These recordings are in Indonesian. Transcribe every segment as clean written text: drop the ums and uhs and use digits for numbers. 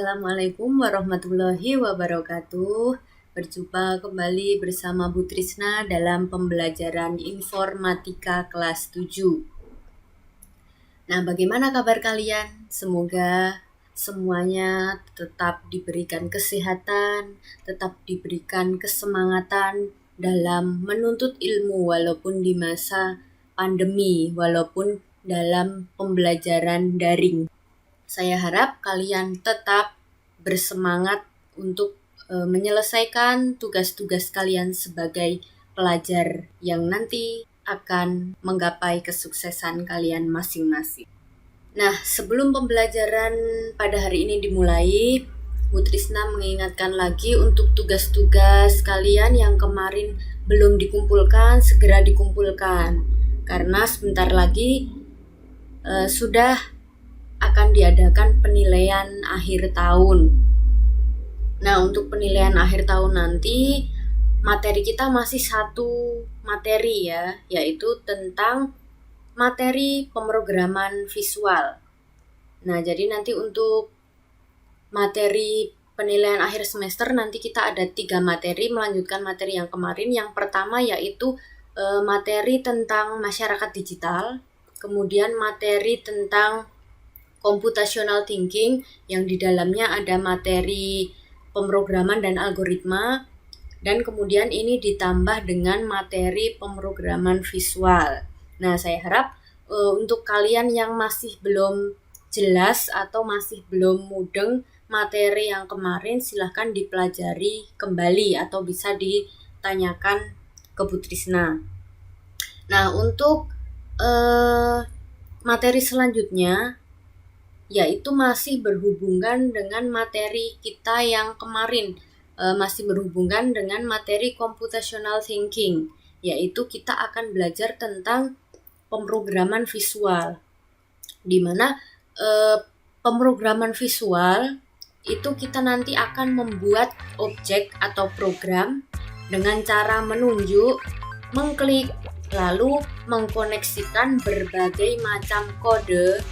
Assalamualaikum warahmatullahi wabarakatuh. Berjumpa kembali bersama Bu Trisna dalam pembelajaran informatika kelas 7. Nah, bagaimana kabar kalian? Semoga semuanya tetap diberikan kesehatan, tetap diberikan kesemangatan dalam menuntut ilmu walaupun di masa pandemi, walaupun dalam pembelajaran daring. Saya harap kalian tetap bersemangat untuk menyelesaikan tugas-tugas kalian sebagai pelajar yang nanti akan menggapai kesuksesan kalian masing-masing. Nah, sebelum pembelajaran pada hari ini dimulai, Bu Trisna mengingatkan lagi untuk tugas-tugas kalian yang kemarin belum dikumpulkan, segera dikumpulkan. Karena sebentar lagi sudah akan diadakan penilaian akhir tahun. Nah, untuk penilaian akhir tahun nanti, materi kita masih satu materi ya, yaitu tentang materi pemrograman visual. Nah, jadi nanti untuk materi penilaian akhir semester nanti kita ada 3 materi, melanjutkan materi yang kemarin. Yang pertama yaitu materi tentang masyarakat digital, kemudian materi tentang computational thinking yang di dalamnya ada materi pemrograman dan algoritma, dan kemudian ini ditambah dengan materi pemrograman visual. Nah, saya harap untuk kalian yang masih belum jelas atau masih belum mudeng materi yang kemarin, silahkan dipelajari kembali atau bisa ditanyakan ke Bu Trisna. Nah, untuk materi selanjutnya yaitu masih berhubungan dengan materi kita yang kemarin, masih berhubungan dengan materi computational thinking, yaitu kita akan belajar tentang pemrograman visual, di mana pemrograman visual itu kita nanti akan membuat objek atau program dengan cara menunjuk, mengklik, lalu mengkoneksikan berbagai macam kode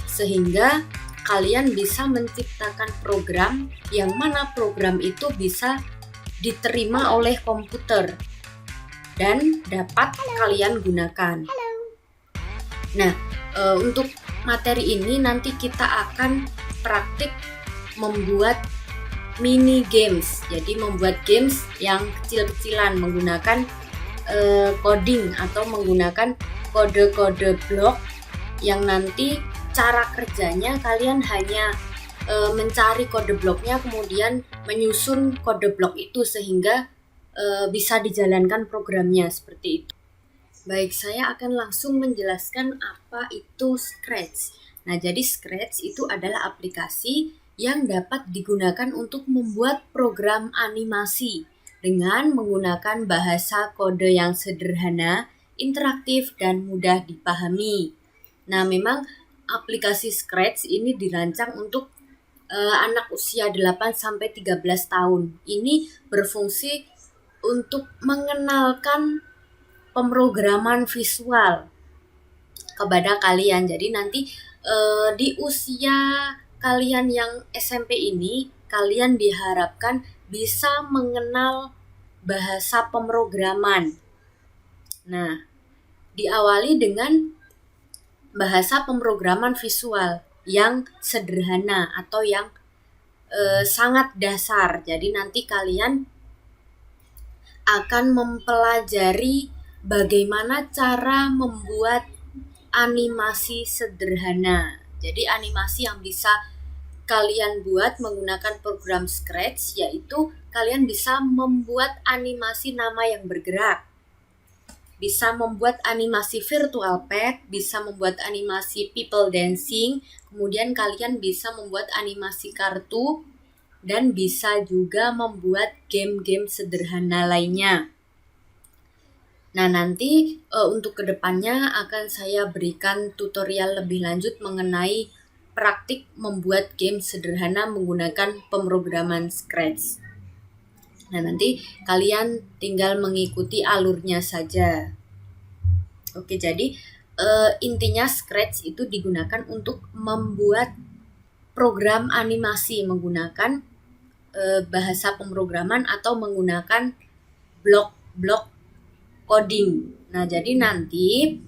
sehingga kalian bisa menciptakan program yang mana program itu bisa diterima oleh komputer dan dapat kalian gunakan. Nah, untuk materi ini nanti kita akan praktik membuat mini games. Jadi membuat games yang kecil-kecilan menggunakan coding atau menggunakan kode-kode blok yang nanti cara kerjanya kalian hanya mencari kode bloknya, kemudian menyusun kode blok itu sehingga bisa dijalankan programnya seperti itu. Baik, saya akan langsung menjelaskan apa itu Scratch. Nah, jadi Scratch itu adalah aplikasi yang dapat digunakan untuk membuat program animasi dengan menggunakan bahasa kode yang sederhana, interaktif, dan mudah dipahami. Nah, memang aplikasi Scratch ini dirancang untuk anak usia 8-13 tahun. Ini berfungsi untuk mengenalkan pemrograman visual kepada kalian. Jadi nanti di usia kalian yang SMP ini, kalian diharapkan bisa mengenal bahasa pemrograman. Nah, diawali dengan bahasa pemrograman visual yang sederhana atau yang sangat dasar. Jadi nanti kalian akan mempelajari bagaimana cara membuat animasi sederhana. Jadi animasi yang bisa kalian buat menggunakan program Scratch yaitu kalian bisa membuat animasi nama yang bergerak, bisa membuat animasi virtual pet, bisa membuat animasi people dancing, kemudian kalian bisa membuat animasi kartu, dan bisa juga membuat game-game sederhana lainnya. Nah, nanti untuk kedepannya akan saya berikan tutorial lebih lanjut mengenai praktik membuat game sederhana menggunakan pemrograman Scratch. Nah, nanti kalian tinggal mengikuti alurnya saja. Oke, jadi intinya Scratch itu digunakan untuk membuat program animasi menggunakan bahasa pemrograman atau menggunakan blok coding. Nah, jadi nanti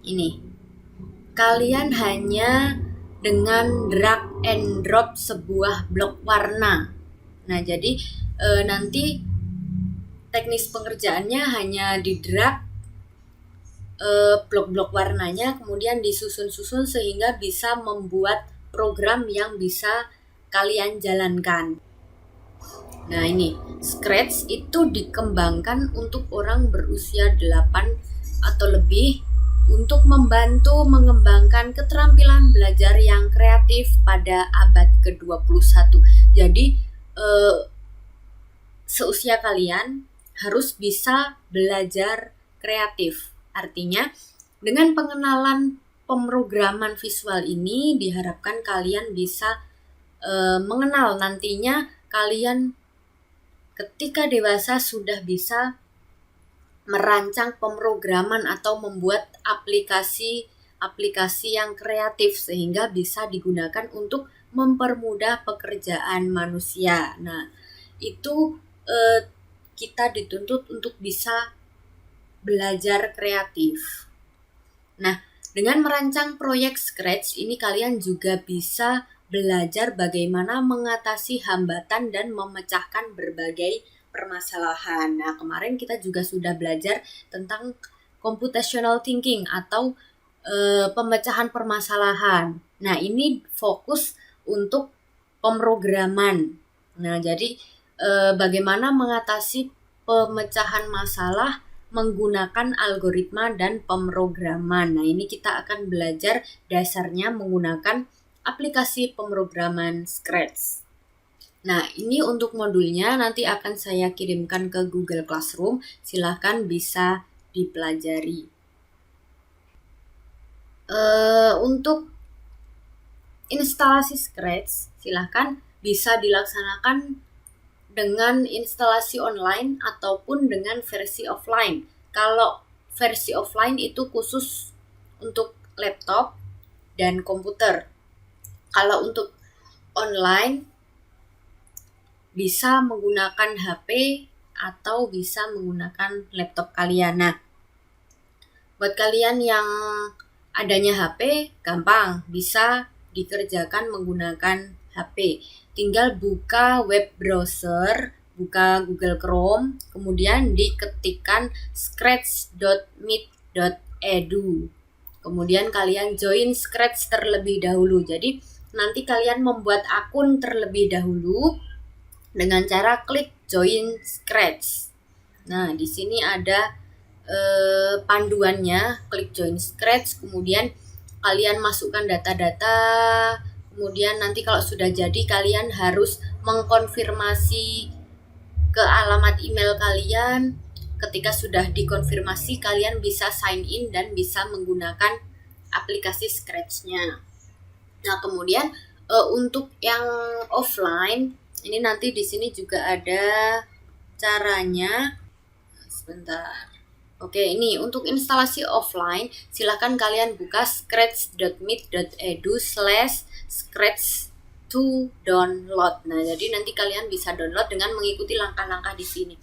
ini kalian hanya dengan drag and drop sebuah blok warna. Nah, jadi nanti teknis pengerjaannya hanya di drag blok-blok warnanya, kemudian disusun-susun sehingga bisa membuat program yang bisa kalian jalankan. Nah, ini Scratch itu dikembangkan untuk orang berusia 8 atau lebih untuk membantu mengembangkan keterampilan belajar yang kreatif pada abad ke-21. Jadi seusia kalian harus bisa belajar kreatif. Artinya dengan pengenalan pemrograman visual ini diharapkan kalian bisa mengenal nantinya kalian ketika dewasa sudah bisa merancang pemrograman atau membuat aplikasi yang kreatif sehingga bisa digunakan untuk mempermudah pekerjaan manusia. Nah, itu kita dituntut untuk bisa belajar kreatif. Nah, dengan merancang proyek Scratch ini kalian juga bisa belajar bagaimana mengatasi hambatan dan memecahkan berbagai permasalahan. Nah, kemarin kita juga sudah belajar tentang computational thinking atau pemecahan permasalahan. Nah, ini fokus untuk pemrograman. Nah, jadi bagaimana mengatasi pemecahan masalah menggunakan algoritma dan pemrograman. Nah, ini kita akan belajar dasarnya menggunakan aplikasi pemrograman Scratch. Nah, ini untuk modulnya nanti akan saya kirimkan ke Google Classroom. Silahkan bisa dipelajari. Untuk instalasi Scratch, silahkan bisa dilaksanakan dengan instalasi online ataupun dengan versi offline. Kalau versi offline itu khusus untuk laptop dan komputer. Kalau untuk online bisa menggunakan HP atau bisa menggunakan laptop kalian. Nah, buat kalian yang adanya HP, gampang, bisa dikerjakan menggunakan HP. Tinggal buka web browser, buka Google Chrome, kemudian diketikkan scratch.meet.edu. Kemudian kalian join Scratch terlebih dahulu. Jadi nanti kalian membuat akun terlebih dahulu dengan cara klik join Scratch. Nah, di sini ada panduannya, klik join Scratch, kemudian kalian masukkan data-data, kemudian nanti kalau sudah jadi kalian harus mengkonfirmasi ke alamat email kalian. Ketika sudah dikonfirmasi, kalian bisa sign in dan bisa menggunakan aplikasi Scratch-nya. Nah, kemudian untuk yang offline, ini nanti di sini juga ada caranya. Sebentar. Oke, ini untuk instalasi offline, silakan kalian buka scratch.meet.edu/scratch to download. Nah, jadi nanti kalian bisa download dengan mengikuti langkah-langkah di sini.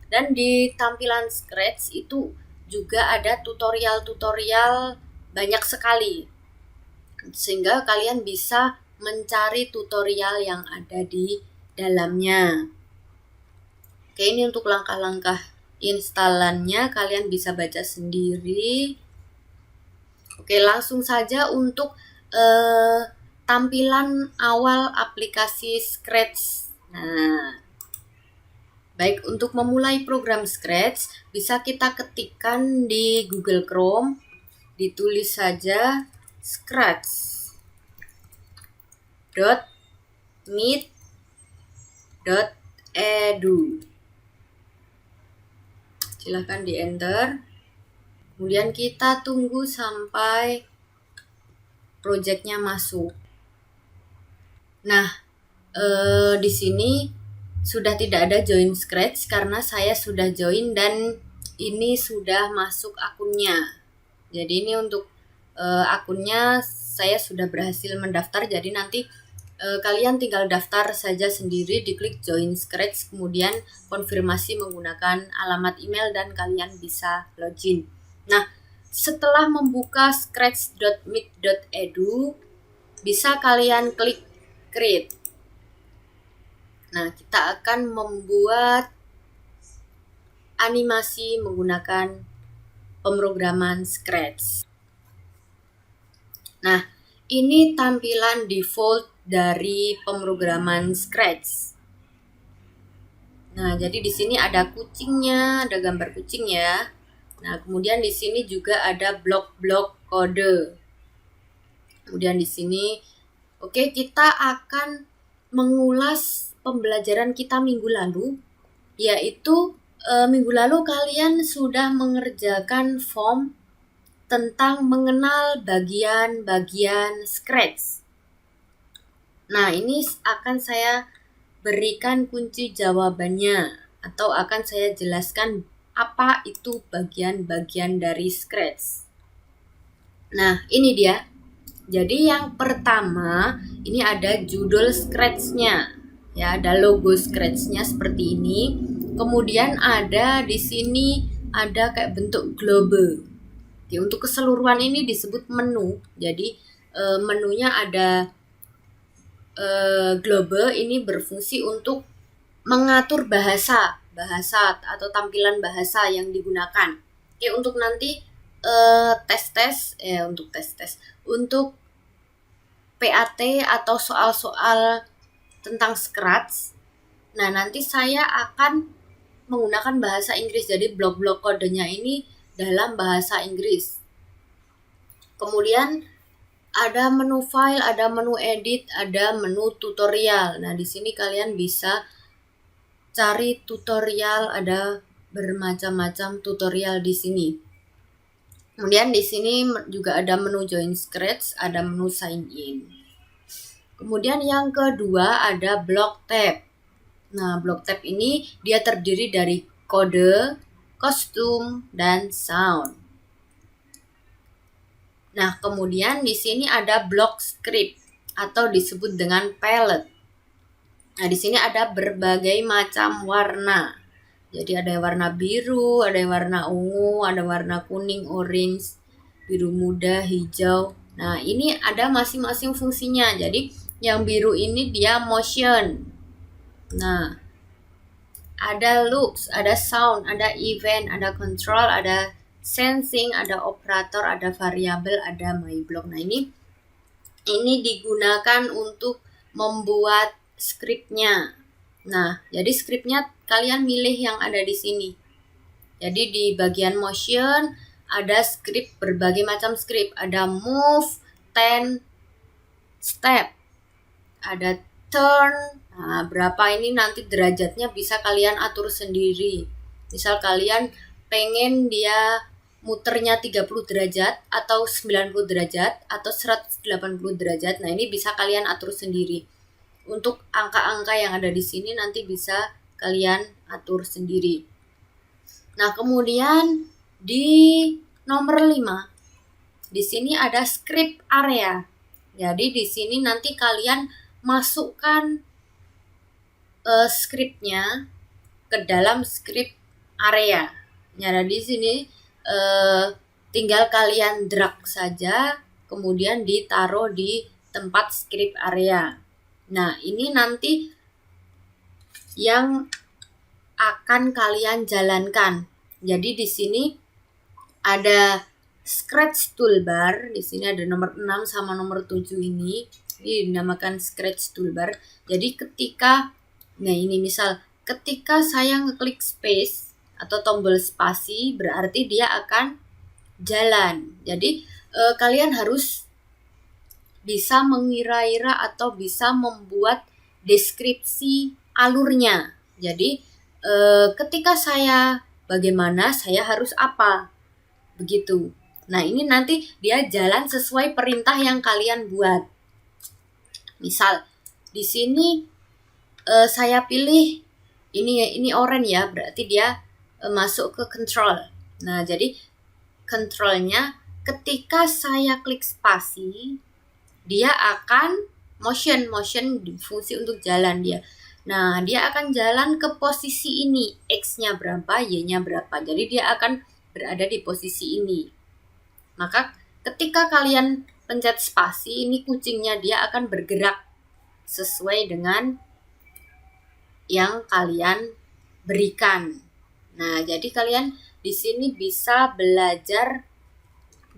Dan di tampilan Scratch itu juga ada tutorial-tutorial banyak sekali. Sehingga kalian bisa mencari tutorial yang ada di dalamnya. Oke, ini untuk langkah-langkah instalannya kalian bisa baca sendiri. Oke, langsung saja untuk tampilan awal aplikasi Scratch. Nah, baik, untuk memulai program Scratch bisa kita ketikkan di Google Chrome, ditulis saja scratch.meet.edu. Silahkan di enter. Kemudian kita tunggu sampai projectnya masuk. Nah, di sini sudah tidak ada join Scratch karena saya sudah join dan ini sudah masuk akunnya. Jadi ini untuk akunnya saya sudah berhasil mendaftar. Jadi nanti kalian tinggal daftar saja sendiri, diklik join Scratch, kemudian konfirmasi menggunakan alamat email dan kalian bisa login. Nah, setelah membuka scratch.meet.edu, bisa kalian klik create. Nah, kita akan membuat animasi menggunakan pemrograman Scratch. Nah, ini tampilan default dari pemrograman Scratch. Nah, jadi di sini ada kucingnya, ada gambar kucing ya. Nah, kemudian di sini juga ada blok-blok kode. Kemudian di sini, oke, kita akan mengulas pembelajaran kita minggu lalu, yaitu minggu lalu kalian sudah mengerjakan form tentang mengenal bagian-bagian Scratch. Nah, ini akan saya berikan kunci jawabannya, atau akan saya jelaskan apa itu bagian-bagian dari Scratch. Nah, ini dia. Jadi yang pertama, ini ada judul Scratch-nya. Ya, ada logo Scratch-nya seperti ini. Kemudian ada di sini ada kayak bentuk globe. Oke, untuk keseluruhan ini disebut menu. Jadi menunya ada globe, ini berfungsi untuk mengatur bahasa atau tampilan bahasa yang digunakan. Oke, untuk nanti untuk PAT atau soal-soal tentang Scratch. Nah, nanti saya akan menggunakan bahasa Inggris. Jadi blok-blok kodenya ini dalam bahasa Inggris. Kemudian ada menu file, ada menu edit, ada menu tutorial. Nah, di sini kalian bisa cari tutorial, ada bermacam-macam tutorial di sini. Kemudian di sini juga ada menu join Scratch, ada menu sign in. Kemudian yang kedua ada block tab. Nah, block tab ini dia terdiri dari kode, kostum, dan sound. Nah, kemudian di sini ada block script atau disebut dengan palette. Nah, di sini ada berbagai macam warna. Jadi ada warna biru, ada warna ungu, ada warna kuning, orange, biru muda, hijau. Nah, ini ada masing-masing fungsinya. Jadi yang biru ini dia motion. Nah, ada loops, ada sound, ada event, ada control, ada sensing, ada operator, ada variabel, ada my block. Nah, ini digunakan untuk membuat skripnya. Nah, jadi skripnya kalian milih yang ada di sini. Jadi di bagian motion ada skrip, berbagai macam skrip. Ada move, 10 step, ada turn. Nah, berapa ini nanti derajatnya bisa kalian atur sendiri. Misal kalian pengen dia muternya 30 derajat atau 90 derajat atau 180 derajat. Nah, ini bisa kalian atur sendiri. Untuk angka-angka yang ada di sini nanti bisa kalian atur sendiri. Nah, kemudian di nomor 5 di sini ada script area. Jadi di sini nanti kalian masukkan scriptnya ke dalam script area. Nah, di sini tinggal kalian drag saja, kemudian ditaruh di tempat script area. Nah, ini nanti yang akan kalian jalankan. Jadi di sini ada Scratch toolbar. Di sini ada nomor 6 sama nomor 7 ini. Ini dinamakan Scratch toolbar. Jadi ketika saya ngeklik space atau tombol spasi, berarti dia akan jalan. Jadi kalian harus bisa mengira-ira atau bisa membuat deskripsi alurnya. Jadi ketika bagaimana saya harus apa, begitu. Nah, ini nanti dia jalan sesuai perintah yang kalian buat. Misal di sini saya pilih ini orange ya, berarti dia masuk ke control. Nah, jadi controlnya ketika saya klik spasi, dia akan motion fungsi untuk jalan dia. Nah, dia akan jalan ke posisi ini, X-nya berapa, Y-nya berapa. Jadi dia akan berada di posisi ini. Maka ketika kalian pencet spasi, ini kucingnya dia akan bergerak sesuai dengan yang kalian berikan. Nah, jadi kalian di sini bisa belajar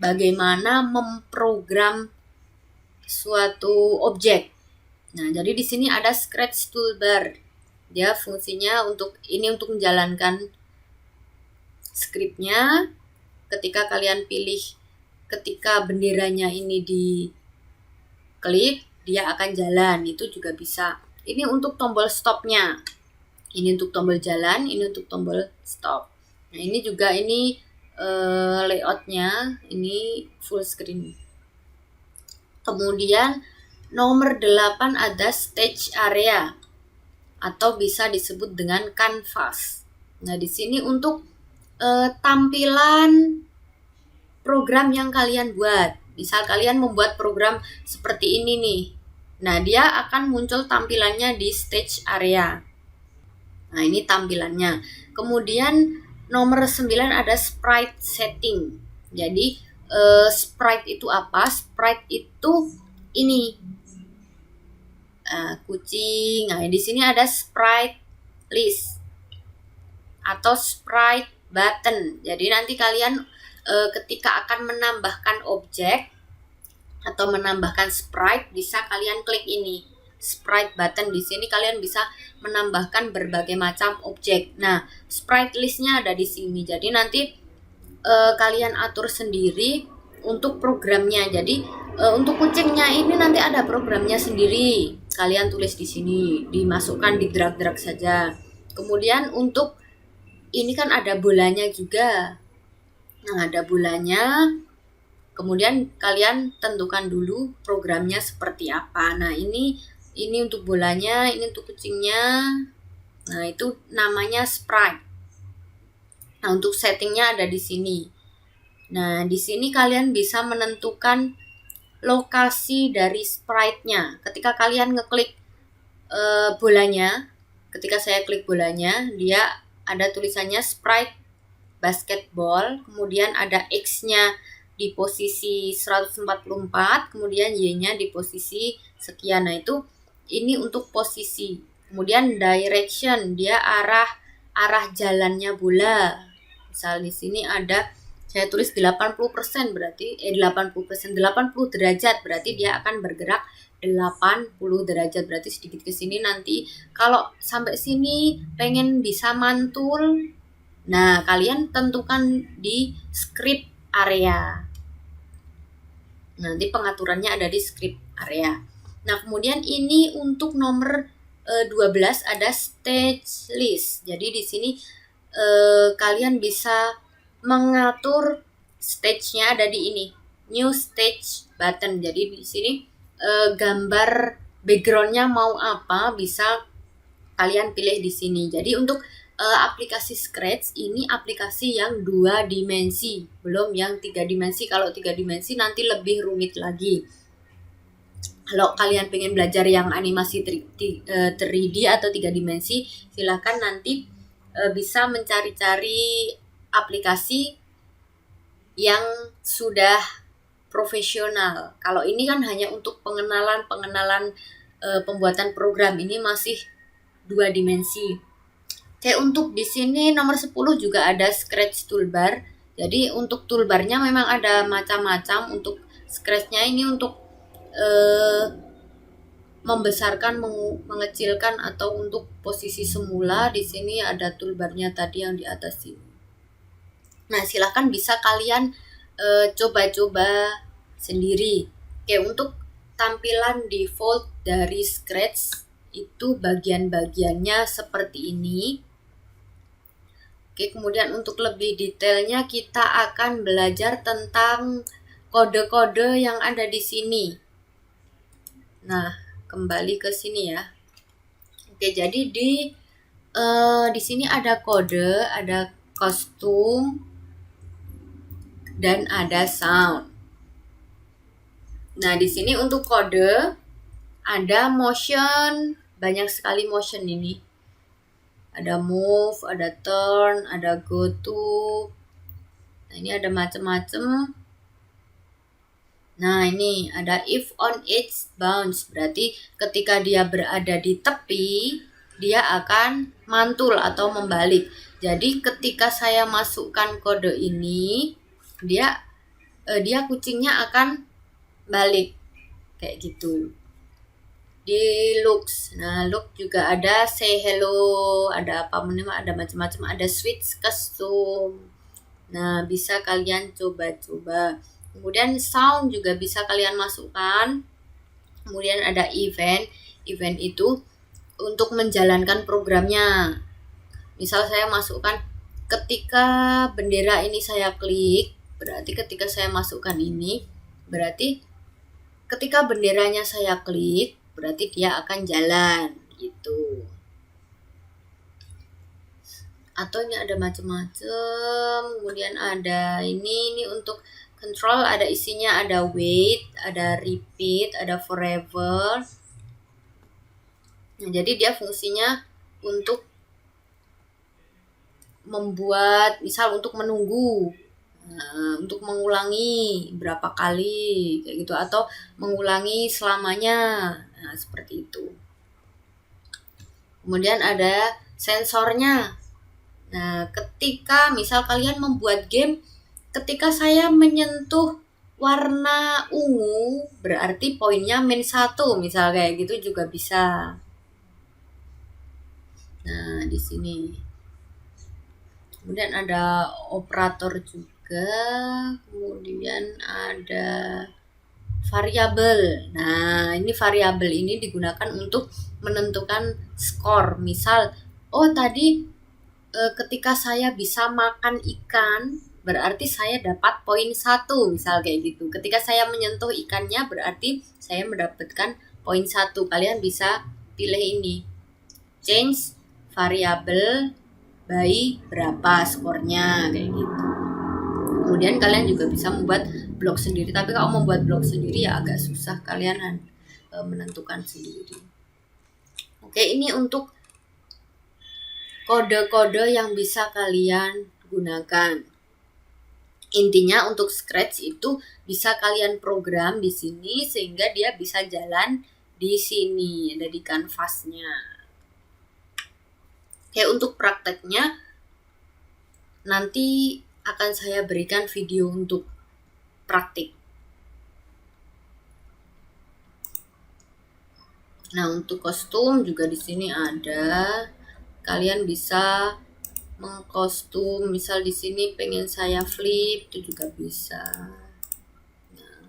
bagaimana memprogram suatu objek. Nah, jadi di sini ada scratch toolbar. Dia fungsinya untuk menjalankan skripnya. Ketika kalian pilih, ketika benderanya ini diklik, dia akan jalan. Itu juga bisa. Ini untuk tombol stopnya. Ini untuk tombol jalan, ini untuk tombol stop. Nah, ini juga layoutnya, ini full screen. Kemudian nomor 8 ada stage area atau bisa disebut dengan canvas. Nah, di sini untuk tampilan program yang kalian buat. Misal kalian membuat program seperti ini nih. Nah, dia akan muncul tampilannya di stage area. Nah, ini tampilannya. Kemudian nomor 9 ada sprite setting. Jadi sprite itu apa? Sprite itu ini kucing. Nah, di sini ada sprite list atau sprite button. Jadi nanti kalian ketika akan menambahkan objek atau menambahkan sprite, bisa kalian klik ini sprite button. Di sini kalian bisa menambahkan berbagai macam objek. Nah, sprite listnya ada di sini. Jadi nanti kalian atur sendiri untuk programnya. Jadi untuk kucingnya ini nanti ada programnya sendiri. Kalian tulis di sini, dimasukkan, di drag saja. Kemudian untuk ini kan ada bolanya juga. Nah, ada bolanya. Kemudian kalian tentukan dulu programnya seperti apa. Nah, ini untuk bolanya, ini untuk kucingnya. Nah, itu namanya sprite. Nah, untuk settingnya ada di sini. Nah, di sini kalian bisa menentukan lokasi dari sprite-nya. Ketika kalian ngeklik bolanya, ketika saya klik bolanya, dia ada tulisannya sprite basketball, kemudian ada X-nya di posisi 144, kemudian Y-nya di posisi sekian. Nah, ini untuk posisi. Kemudian direction, dia arah jalannya bola. Misal di sini ada, saya tulis 80%, berarti 80%, 80 derajat, berarti dia akan bergerak 80 derajat, berarti sedikit ke sini. Nanti kalau sampai sini pengen bisa mantul, nah kalian tentukan di script area. Nanti pengaturannya ada di script area. Nah, kemudian ini untuk nomor 12 ada stage list. Jadi di sini kalian bisa mengatur stage-nya ada di ini, new stage button. Jadi di sini gambar background-nya mau apa bisa kalian pilih di sini. Jadi untuk aplikasi Scratch ini aplikasi yang 2 dimensi, belum yang 3 dimensi. Kalau 3 dimensi nanti lebih rumit lagi. Kalau kalian pengen belajar yang animasi 3D atau 3 dimensi, silakan nanti bisa mencari-cari aplikasi yang sudah profesional. Kalau ini kan hanya untuk pengenalan pembuatan program, ini masih 2 dimensi. Oke, untuk di sini nomor 10 juga ada scratch toolbar. Jadi untuk toolbarnya memang ada macam-macam. Untuk scratchnya ini untuk membesarkan, mengecilkan, atau untuk posisi semula. Di sini ada toolbarnya tadi yang di atas ini. Nah, silahkan bisa kalian coba-coba sendiri. Oke, untuk tampilan default dari Scratch itu bagian-bagiannya seperti ini. Oke, kemudian untuk lebih detailnya kita akan belajar tentang kode-kode yang ada di sini. Nah, kembali ke sini ya. Oke, jadi di sini ada kode, ada kostum, dan ada sound. Nah, di sini untuk kode ada motion, banyak sekali motion ini. Ada move, ada turn, ada go to. Nah, ini ada macam-macam. Nah, ini ada if on its bounce. Berarti ketika dia berada di tepi, dia akan mantul atau membalik. Jadi ketika saya masukkan kode ini, dia kucingnya akan balik kayak gitu. Di looks, nah look juga ada say hello, ada apa namanya, ada macam-macam, ada switch custom. Nah, bisa kalian coba-coba. Kemudian sound juga bisa kalian masukkan. Kemudian ada event. Event itu untuk menjalankan programnya. Misal saya masukkan ketika bendera ini saya klik, berarti ketika saya masukkan ini, berarti ketika benderanya saya klik, berarti dia akan jalan gitu. Atau ini ada macam-macam. Kemudian ada ini untuk control, ada isinya, ada wait, ada repeat, ada forever. Nah, jadi dia fungsinya untuk membuat, misal untuk menunggu, untuk mengulangi berapa kali kayak gitu, atau mengulangi selamanya. Nah, seperti itu. Kemudian ada sensornya. Nah, ketika misal kalian membuat game, ketika saya menyentuh warna ungu, berarti poinnya -1, misal kayak gitu juga bisa. Nah, di sini. Kemudian ada operator juga, kemudian ada variabel. Nah, ini variabel ini digunakan untuk menentukan skor. Misal, oh tadi ketika saya bisa makan ikan, berarti saya dapat poin 1, misal kayak gitu. Ketika saya menyentuh ikannya, berarti saya mendapatkan poin 1. Kalian bisa pilih ini, change variable by berapa skornya kayak gitu. Kemudian kalian juga bisa membuat blok sendiri, tapi kalau membuat blok sendiri ya agak susah, kalian menentukan sendiri. Oke, ini untuk kode-kode yang bisa kalian gunakan. Intinya untuk Scratch itu bisa kalian program di sini sehingga dia bisa jalan di sini, ada di kanvasnya. Oke, untuk prakteknya nanti akan saya berikan video untuk praktik. Nah, untuk kostum juga di sini ada. Kalian bisa mengkostum, misal di sini pengen saya flip, itu juga bisa. Nah,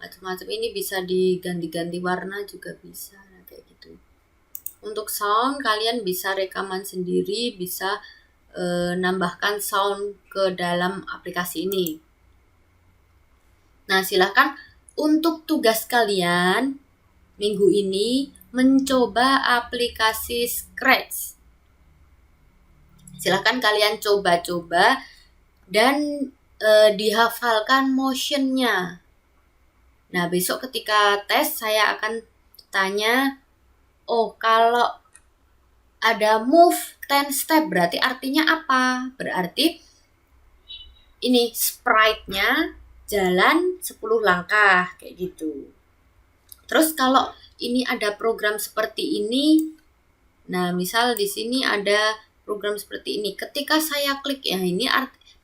macam-macam ini bisa diganti-ganti warna juga bisa, nah, kayak gitu. Untuk sound kalian bisa rekaman sendiri, bisa nambahkan sound ke dalam aplikasi ini. Nah, silahkan untuk tugas kalian minggu ini mencoba aplikasi Scratch. Silahkan kalian coba-coba dan dihafalkan motionnya. Nah, besok ketika tes saya akan tanya, oh kalau ada move 10 step berarti artinya apa? Berarti ini sprite-nya jalan 10 langkah kayak gitu. Terus kalau ini ada program seperti ini, nah misal di sini ada program seperti ini. Ketika saya klik ya ini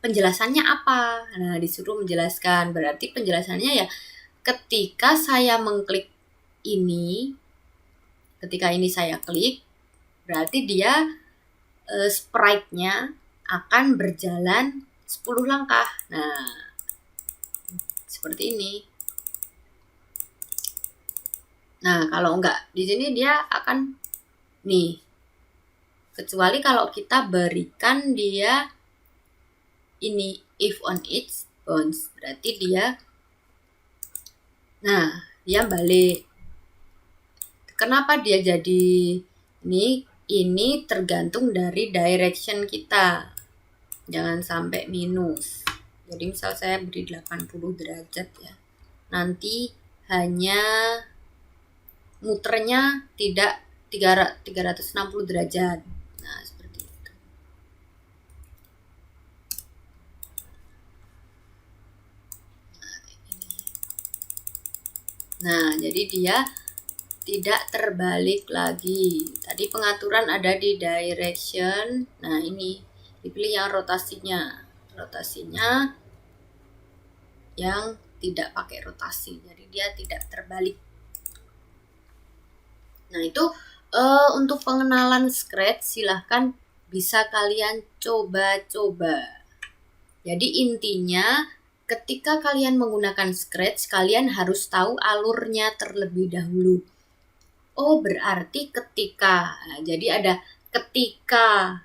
penjelasannya apa? Nah, disuruh menjelaskan. Berarti penjelasannya ya ketika saya mengklik ini, ketika ini saya klik, berarti dia sprite-nya akan berjalan 10 langkah. Nah, seperti ini. Nah, kalau enggak di sini dia akan nih. Kecuali kalau kita berikan dia ini if on its bounce, berarti dia dia balik. Kenapa dia jadi ini? Ini tergantung dari direction kita. Jangan sampai minus. Jadi misal saya beri 80 derajat ya. Nanti hanya muternya tidak 360 derajat. Nah, seperti itu. Nah, jadi dia tidak terbalik lagi. Tadi pengaturan ada di direction. Nah, ini dipilih yang rotasinya. Rotasinya yang tidak pakai rotasi. Jadi dia tidak terbalik. Nah, itu untuk pengenalan Scratch silahkan bisa kalian coba-coba. Jadi intinya ketika kalian menggunakan Scratch, kalian harus tahu alurnya terlebih dahulu. Oh, berarti jadi ada ketika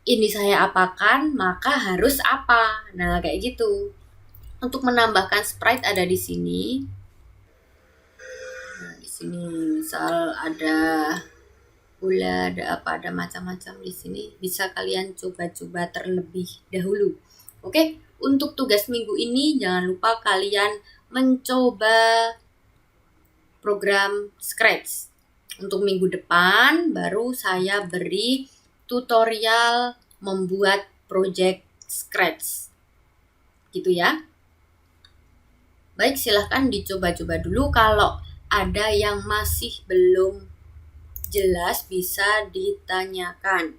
ini saya apakan, maka harus apa. Nah, kayak gitu. Untuk menambahkan sprite ada di sini. Nah, di sini misal ada bola, ada macam-macam di sini. Bisa kalian coba-coba terlebih dahulu. Oke, untuk tugas minggu ini jangan lupa kalian mencoba program Scratch. Untuk minggu depan baru saya beri tutorial membuat project Scratch. Gitu ya. Baik, silahkan dicoba-coba dulu. Kalau ada yang masih belum jelas bisa ditanyakan.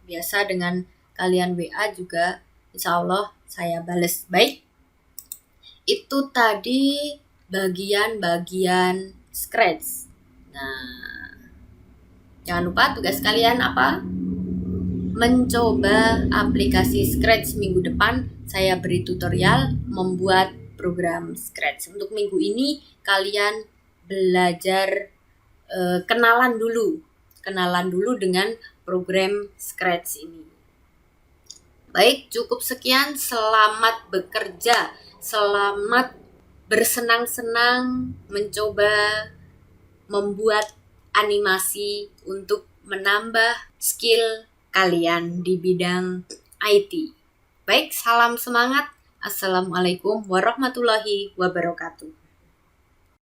Biasa dengan kalian WA juga insya Allah saya bales. Baik, itu tadi bagian-bagian Scratch. Nah, jangan lupa tugas kalian apa? Mencoba aplikasi Scratch. Minggu depan saya beri tutorial membuat program Scratch. Untuk minggu ini kalian belajar kenalan dulu dengan program Scratch ini. Baik, cukup sekian. Selamat bekerja, selamat bersenang-senang mencoba membuat animasi untuk menambah skill kalian di bidang IT. Baik, salam semangat. Assalamualaikum warahmatullahi wabarakatuh.